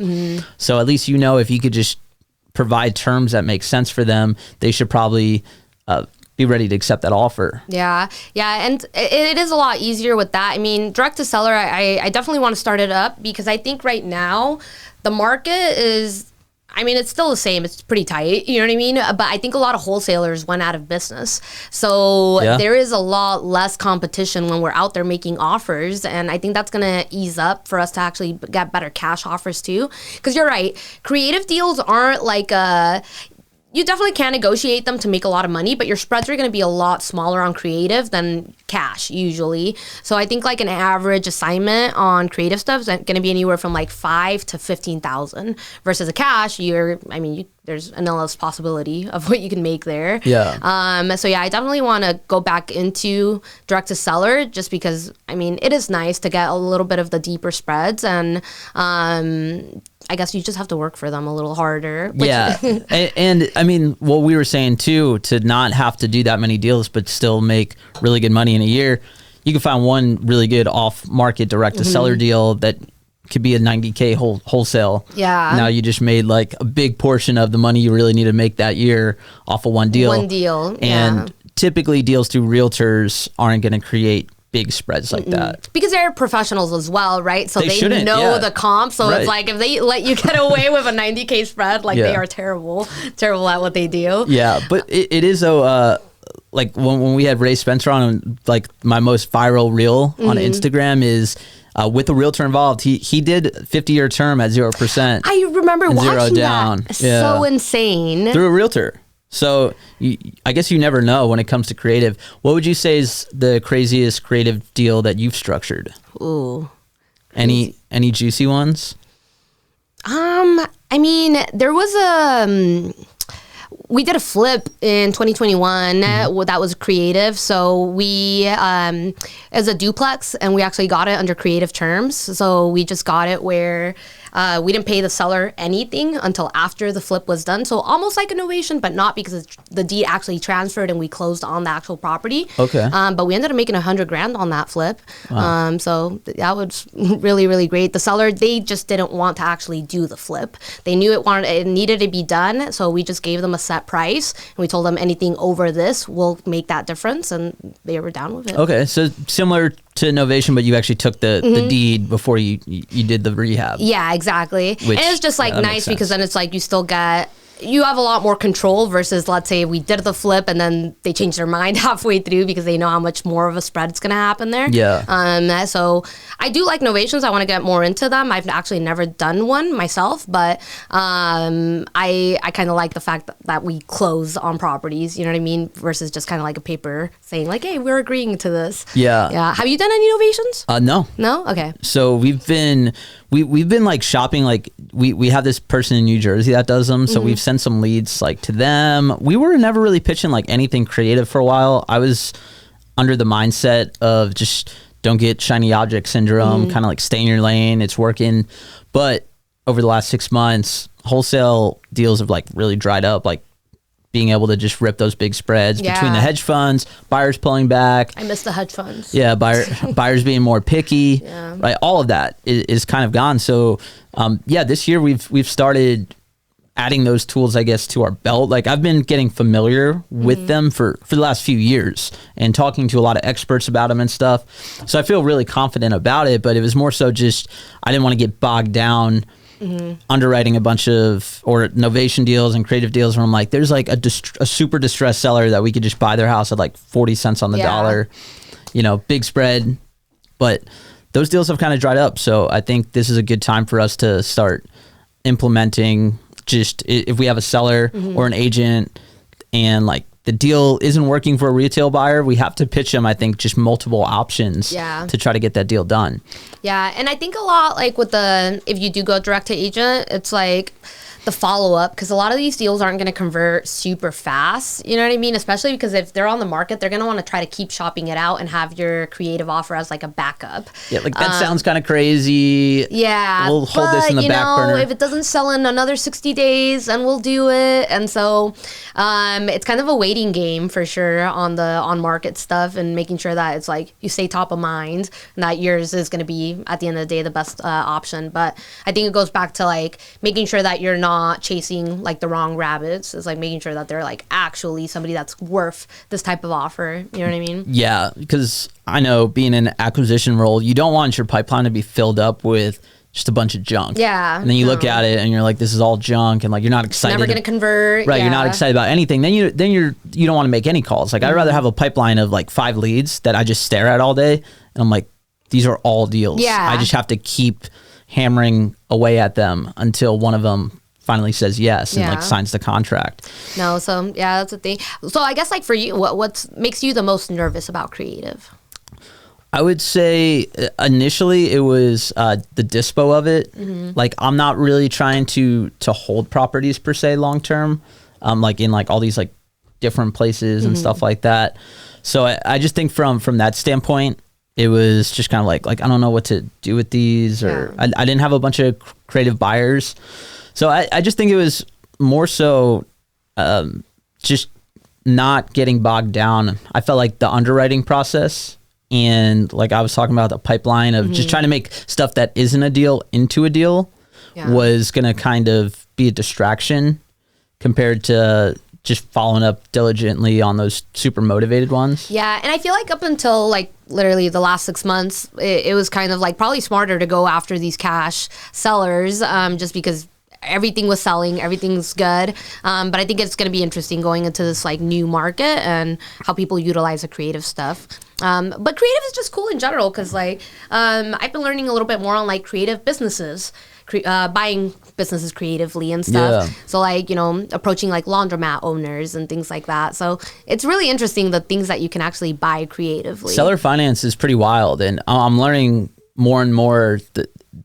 So at least if you could just provide terms that make sense for them, they should probably be ready to accept that offer. Yeah, and it is a lot easier with that. I mean, direct to seller, I definitely want to start it up, because I think right now the market is, I mean, it's still the same. It's pretty tight. You know what I mean? But I think a lot of wholesalers went out of business. So there is a lot less competition when we're out there making offers. And I think that's going to ease up for us to actually get better cash offers too. Because you're right. Creative deals aren't like you definitely can negotiate them to make a lot of money, but your spreads are going to be a lot smaller on creative than cash usually. So I think like an average assignment on creative stuff is going to be anywhere from like 5 to 15,000 versus a cash. There's an endless possibility of what you can make there. Yeah. So yeah, I definitely want to go back into direct to seller just because it is nice to get a little bit of the deeper spreads, and I guess you just have to work for them a little harder. Yeah. and what we were saying too, to not have to do that many deals, but still make really good money in a year, you can find one really good off market direct to seller deal that could be a $90K wholesale. Yeah. Now you just made like a big portion of the money you really need to make that year off of one deal. And typically deals through realtors aren't going to create big spreads like that. Because they're professionals as well, right? So they know the comp. So it's like if they let you get away with a 90K spread, like they are terrible at what they do. Yeah, but it is though, like when we had Ray Spencer on, like my most viral reel on Instagram is with a realtor involved. He did 50-year term at 0%. I remember watching that. So insane. Through a realtor. So I guess you never know when it comes to creative. What would you say is the craziest creative deal that you've structured? Ooh. Any juicy ones? There was we did a flip in 2021 that was creative. So we, as a duplex, and we actually got it under creative terms. So we just got it where we didn't pay the seller anything until after the flip was done. So almost like a novation, but not, because the deed actually transferred and we closed on the actual property. Okay. But we ended up making $100,000 on that flip. Wow. So that was really, really great. The seller, they just didn't want to actually do the flip. They knew it needed to be done. So we just gave them a set price, and we told them anything over this will make that difference, and they were down with it. Okay. So similar to novation, but you actually took the deed before you did the rehab. Yeah, exactly. And it's just like nice because then it's like you have a lot more control versus, let's say, we did the flip and then they changed their mind halfway through because they know how much more of a spread is going to happen there. Yeah. So I do like novations. I want to get more into them. I've actually never done one myself, but I kind of like the fact that we close on properties, you know what I mean? Versus just kind of like a paper saying like, hey, we're agreeing to this. Yeah. Yeah. Have you done any novations? No. No? Okay. So we've been like shopping, like we have this person in New Jersey that does them. So we've sent some leads like to them. We were never really pitching like anything creative for a while. I was under the mindset of just don't get shiny object syndrome, kind of like stay in your lane. It's working. But over the last 6 months, wholesale deals have like really dried up, like being able to just rip those big spreads between the hedge funds, buyers pulling back. I miss the hedge funds. Yeah, buyers being more picky. Yeah. Right, all of that is kind of gone. So, this year we've started adding those tools, I guess, to our belt. Like I've been getting familiar with them for the last few years and talking to a lot of experts about them and stuff. So I feel really confident about it, but it was more so just, I didn't want to get bogged down underwriting a bunch of novation deals and creative deals where I'm like, there's like a super distressed seller that we could just buy their house at like 40 cents on the dollar, big spread. But those deals have kind of dried up. So I think this is a good time for us to start implementing, just if we have a seller or an agent and like the deal isn't working for a retail buyer, we have to pitch them, I think, just multiple options to try to get that deal done. Yeah. And I think a lot like if you do go direct to agent, it's like the follow-up, because a lot of these deals aren't going to convert super fast, you know what I mean? Especially because if they're on the market, they're going to want to try to keep shopping it out and have your creative offer as like a backup. Yeah, like that sounds kind of crazy. Yeah. We'll hold this in the back burner. If it doesn't sell in another 60 days, then we'll do it. And so it's kind of a waiting game for sure on the on-market stuff, and making sure that it's like you stay top of mind and that yours is going to be, at the end of the day, the best option. But I think it goes back to like making sure that you're not chasing like the wrong rabbits. Is like making sure that they're like actually somebody that's worth this type of offer. You know what I mean? Yeah, because I know being in an acquisition role, you don't want your pipeline to be filled up with just a bunch of junk. Yeah. And then you look at it and you're like, this is all junk, and like you're not excited. It's never going to convert. Right. Yeah. You're not excited about anything. Then you don't want to make any calls. Like I'd rather have a pipeline of like 5 leads that I just stare at all day, and I'm like, these are all deals. Yeah. I just have to keep hammering away at them until one of them finally says yes and like signs the contract. No, so yeah, that's the thing. So I guess like for you, what makes you the most nervous about creative? I would say initially it was the dispo of it. Like I'm not really trying to hold properties per se long term, like in like all these like different places and stuff like that. So I just think from that standpoint, it was just kind of like I don't know what to do with these, or I didn't have a bunch of creative buyers. So I just think it was more so just not getting bogged down. I felt like the underwriting process and like I was talking about the pipeline of just trying to make stuff that isn't a deal into a deal was going to kind of be a distraction compared to just following up diligently on those super motivated ones. Yeah, and I feel like up until like literally the last 6 months, it was kind of like probably smarter to go after these cash sellers just because everything was selling, everything's good. But I think it's going to be interesting going into this like new market and how people utilize the creative stuff. But creative is just cool in general because like I've been learning a little bit more on like creative businesses, buying businesses creatively and stuff. Yeah. So like, you know, approaching like laundromat owners and things like that. So it's really interesting the things that you can actually buy creatively. Seller finance is pretty wild, and I'm learning more and more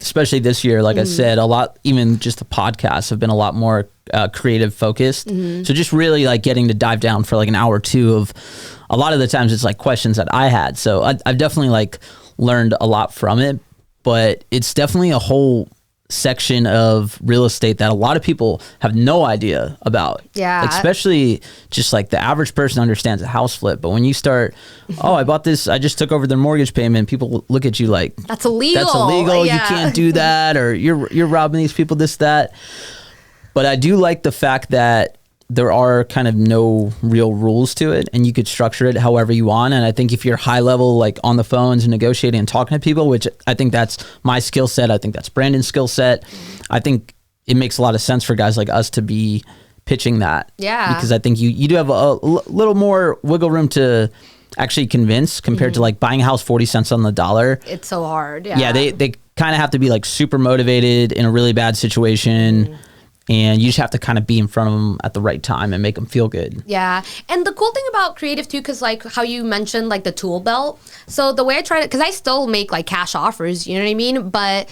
especially this year, like I said, a lot, even just the podcasts have been a lot more creative focused. So just really like getting to dive down for like an hour or two of a lot of the times it's like questions that I had. So I've definitely like learned a lot from it, but it's definitely a whole section of real estate that a lot of people have no idea about. Yeah. Like, especially just like the average person understands a house flip, but when you start, oh, I bought this, I just took over their mortgage payment, people look at you like, that's illegal. That's illegal. Yeah. You can't do that, or you're robbing these people, this, that. But I do like the fact that there are kind of no real rules to it, and you could structure it however you want. And I think if you're high level, like on the phones and negotiating and talking to people, which I think that's my skill set, I think that's Brandon's skill set, I think it makes a lot of sense for guys like us to be pitching that. Yeah. Because I think you do have a little more wiggle room to actually convince compared to like buying a house 40 cents on the dollar. It's so hard. Yeah. Yeah, they kind of have to be like super motivated in a really bad situation. And you just have to kind of be in front of them at the right time and make them feel good. Yeah. And the cool thing about creative too, because like how you mentioned like the tool belt. So the way I try to, because I still make like cash offers, you know what I mean? But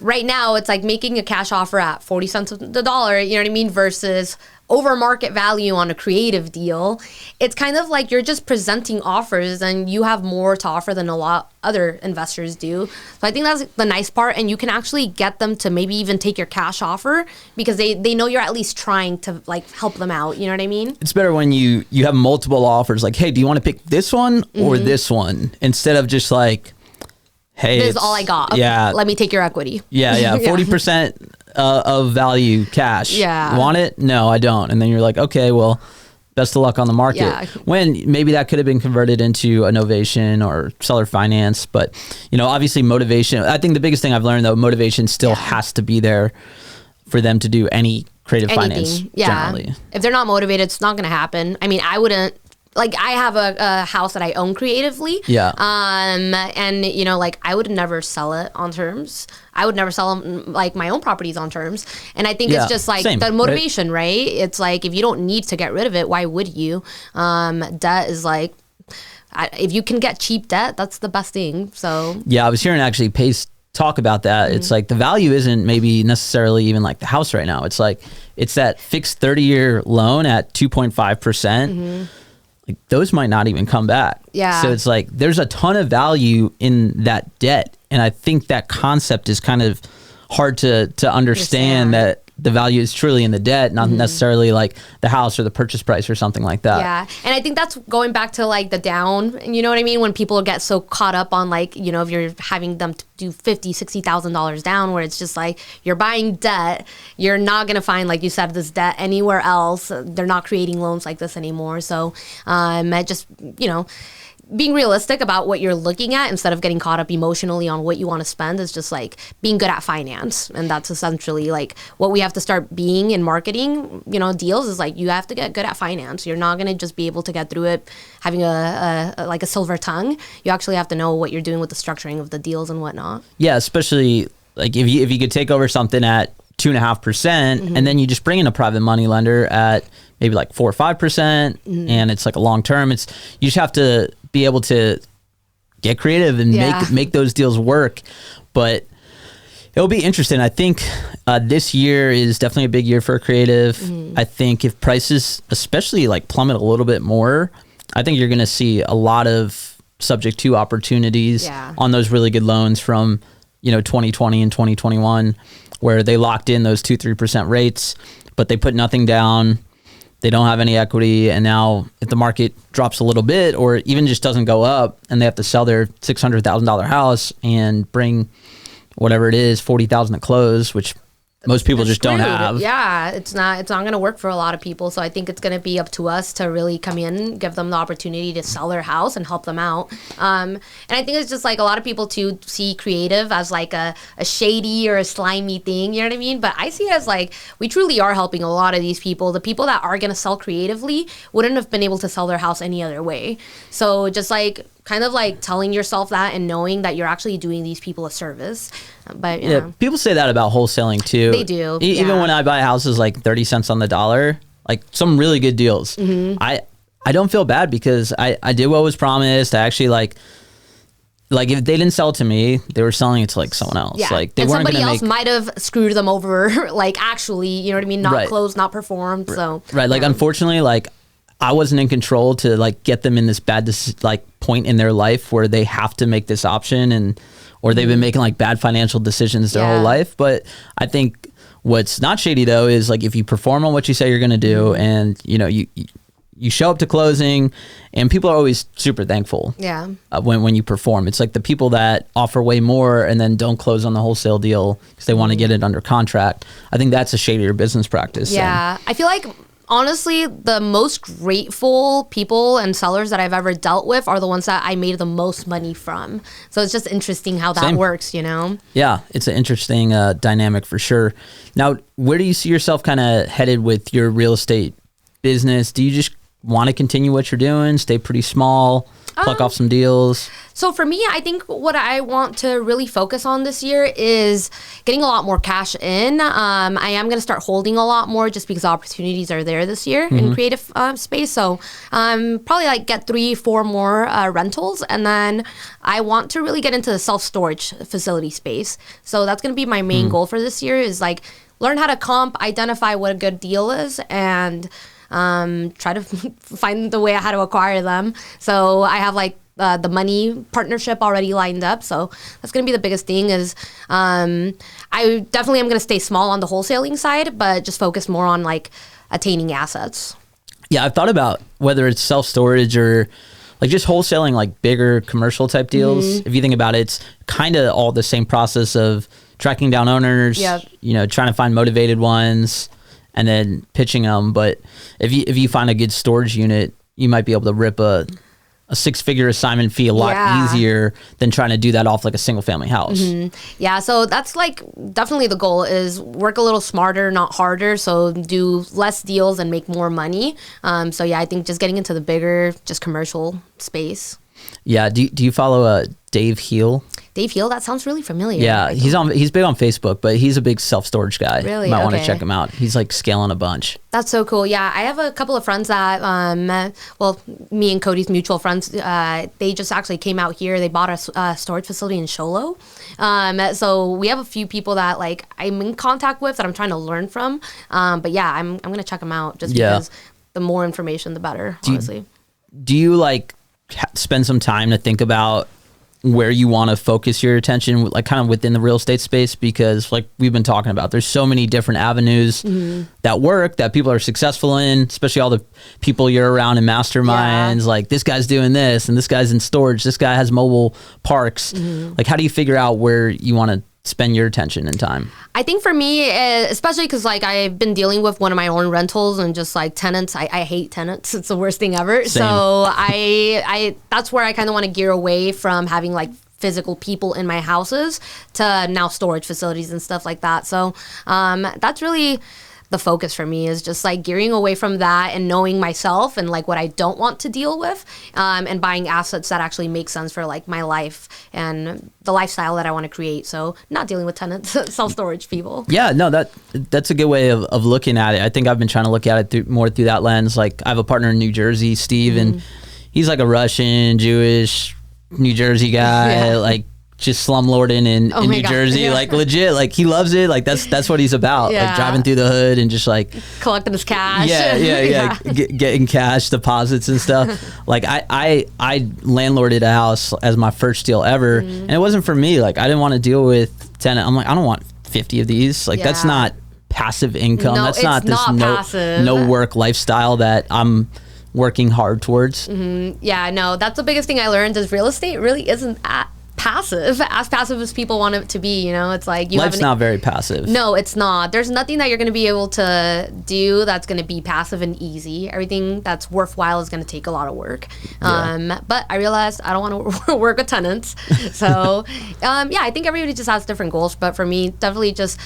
right now it's like making a cash offer at 40 cents of the dollar, you know what I mean? Versus over market value on a creative deal. It's kind of like you're just presenting offers and you have more to offer than a lot other investors do. So I think that's the nice part, and you can actually get them to maybe even take your cash offer because they know you're at least trying to like help them out, you know what I mean? It's better when you have multiple offers, like, hey, do you want to pick this one or this one? Instead of just like, hey, this is all I got. Okay, yeah. Let me take your equity. Yeah. 40% of value cash. Yeah. Want it? No, I don't. And then you're like, okay, well, best of luck on the market. Yeah. When maybe that could have been converted into a novation or seller finance. But, you know, obviously motivation. I think the biggest thing I've learned, though, motivation still has to be there for them to do any creative finance generally. If they're not motivated, it's not going to happen. I mean, I wouldn't. Like, I have a house that I own creatively. Yeah. And, you know, like, I would never sell it on terms. I would never sell like my own properties on terms. And I think it's just like the motivation, right? It's like, if you don't need to get rid of it, why would you? Debt is like, if you can get cheap debt, that's the best thing. So yeah, I was hearing actually Pace talk about that. It's like the value isn't maybe necessarily even like the house right now. It's like, it's that fixed 30-year loan at 2.5%. Like, those might not even come back. Yeah. So it's like there's a ton of value in that debt. And I think that concept is kind of hard to understand that the value is truly in the debt, not necessarily like the house or the purchase price or something like that. Yeah. And I think that's going back to like the down, you know what I mean? When people get so caught up on like, you know, if you're having them to do $50,000, $60,000 down, where it's just like you're buying debt, you're not going to find, like you said, this debt anywhere else. They're not creating loans like this anymore. So I just, you know, being realistic about what you're looking at instead of getting caught up emotionally on what you want to spend is just like being good at finance. And that's essentially like what we have to start being in marketing, you know, deals is like you have to get good at finance. You're not going to just be able to get through it having a silver tongue. You actually have to know what you're doing with the structuring of the deals and whatnot. Yeah, especially like if you could take over something at 2.5%, and then you just bring in a private money lender at maybe like 4 or 5%, and it's like a long term. It's you just have to be able to get creative and make those deals work. But it'll be interesting. I think this year is definitely a big year for creative. I think if prices, especially like plummet a little bit more, I think you're going to see a lot of subject to opportunities on those really good loans from 2020 and 2021, where they locked in those 2-3% rates, but they put nothing down. They don't have any equity. And now if the market drops a little bit or even just doesn't go up and they have to sell their $600,000 house and bring whatever it is, $40,000 to close, which most people just don't have. Yeah, it's not going to work for a lot of people. So I think it's going to be up to us to really come in, give them the opportunity to sell their house and help them out. And I think it's just like a lot of people too see creative as like a shady or a slimy thing, you know what I mean? But I see it as like we truly are helping a lot of these people. The people that are going to sell creatively wouldn't have been able to sell their house any other way. So just like kind of like telling yourself that and knowing that you're actually doing these people a service. But yeah, people say that about wholesaling too. They do. Even when I buy houses like 30 cents on the dollar, like some really good deals. I don't feel bad because I did what was promised. I actually like if they didn't sell it to me, they were selling it to like someone else. Yeah. Like they and weren't somebody else might have screwed them over, like actually, you know what I mean? Not closed, not performed. So like unfortunately, like I wasn't in control to like get them in this bad point in their life where they have to make this option or they've been making like bad financial decisions their whole life. But I think what's not shady though is like if you perform on what you say you're going to do and you show up to closing, and people are always super thankful. When you perform, it's like the people that offer way more and then don't close on the wholesale deal because they want to get it under contract. I think that's a shadier business practice. Yeah, I feel like honestly, the most grateful people and sellers that I've ever dealt with are the ones that I made the most money from. So it's just interesting how that works, Yeah, it's an interesting dynamic for sure. Now, where do you see yourself kind of headed with your real estate business? Do you just want to continue what you're doing, stay pretty small, pluck off some deals? So for me, I think what I want to really focus on this year is getting a lot more cash in. I am going to start holding a lot more just because opportunities are there this year in creative space. So probably like get 3-4 more rentals. And then I want to really get into the self-storage facility space. So that's going to be my main goal for this year is like learn how to comp, identify what a good deal is, and try to find the way how to acquire them. So I have like the money partnership already lined up. So that's going to be the biggest thing is I definitely am going to stay small on the wholesaling side, but just focus more on like attaining assets. Yeah, I've thought about whether it's self-storage or like just wholesaling like bigger commercial type deals. If you think about it, it's kind of all the same process of tracking down owners, trying to find motivated ones, and then pitching them. But if you find a good storage unit, you might be able to rip a 6-figure assignment fee a lot easier than trying to do that off like a single family house. Yeah, so that's like definitely the goal is work a little smarter, not harder. So do less deals and make more money. So yeah, I think just getting into the bigger, just commercial space. Yeah, do you follow Dave Heel? Dave Heel, that sounds really familiar. Yeah, he's big on Facebook, but he's a big self-storage guy. Really? You might want to check him out. He's like scaling a bunch. That's so cool. Yeah, I have a couple of friends that, me and Cody's mutual friends, they just actually came out here. They bought a storage facility in Show Low. So we have a few people that like I'm in contact with that I'm trying to learn from. But yeah, I'm going to check them out just because the more information, the better, honestly. Do you like spend some time to think about where you want to focus your attention, like kind of within the real estate space? Because like we've been talking about, there's so many different avenues that work, that people are successful in, especially all the people you're around in masterminds. Like this guy's doing this and this guy's in storage, this guy has mobile parks. Like how do you figure out where you want to spend your attention and time? I think for me, especially because like I've been dealing with one of my own rentals and just like tenants, I hate tenants. It's the worst thing ever. Same. So I that's where I kind of want to gear away from having like physical people in my houses to now storage facilities and stuff like that. So that's really the focus for me, is just like gearing away from that and knowing myself and like what I don't want to deal with, and buying assets that actually make sense for like my life and the lifestyle that I want to create. So not dealing with tenants, self-storage people. Yeah, no, that's a good way of looking at it. I think I've been trying to look at it more through that lens. Like I have a partner in New Jersey, Steve, and he's like a Russian, Jewish, New Jersey guy, like just slumlording in New Jersey, like legit, like he loves it. Like that's what he's about, like driving through the hood and just like collecting his cash. Getting cash deposits and stuff. Like I landlorded a house as my first deal ever, and it wasn't for me. Like I didn't want to deal with tenant. I'm like, I don't want 50 of these. Like that's not passive income. No, that's not this passive. No work lifestyle that I'm working hard towards. Yeah, no, that's the biggest thing I learned is real estate really isn't passive as people want it to be. You know, it's like life's not very passive. No, it's not. There's nothing that you're going to be able to do that's going to be passive and easy. Everything that's worthwhile is going to take a lot of work. But I realized I don't want to work with tenants. So I think everybody just has different goals, but for me, definitely just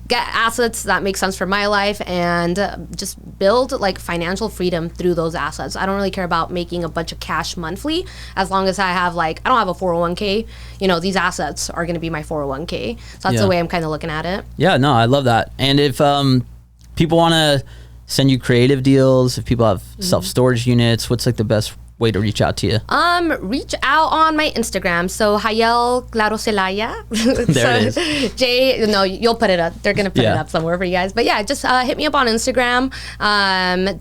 get assets that make sense for my life and just build like financial freedom through those assets. I don't really care about making a bunch of cash monthly, as long as I have I don't have a 401k, these assets are going to be my 401k. So that's the way I'm kind of looking at it. Yeah, no, I love that. And if people want to send you creative deals, if people have self-storage units, what's like the best way to reach out to you? Reach out on my Instagram. So Jael Clarocelaya. There it is. You'll put it up. They're gonna put it up somewhere for you guys. But yeah, just hit me up on Instagram.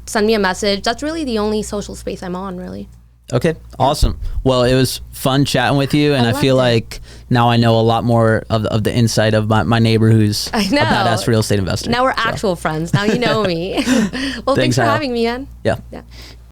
Send me a message. That's really the only social space I'm on, really. Okay, awesome. Well, it was fun chatting with you, and I feel like now I know a lot more of the insight of my neighbor who's a badass real estate investor. Now we're actual friends. Now you know me. Well, thanks for having me, Ian. Yeah.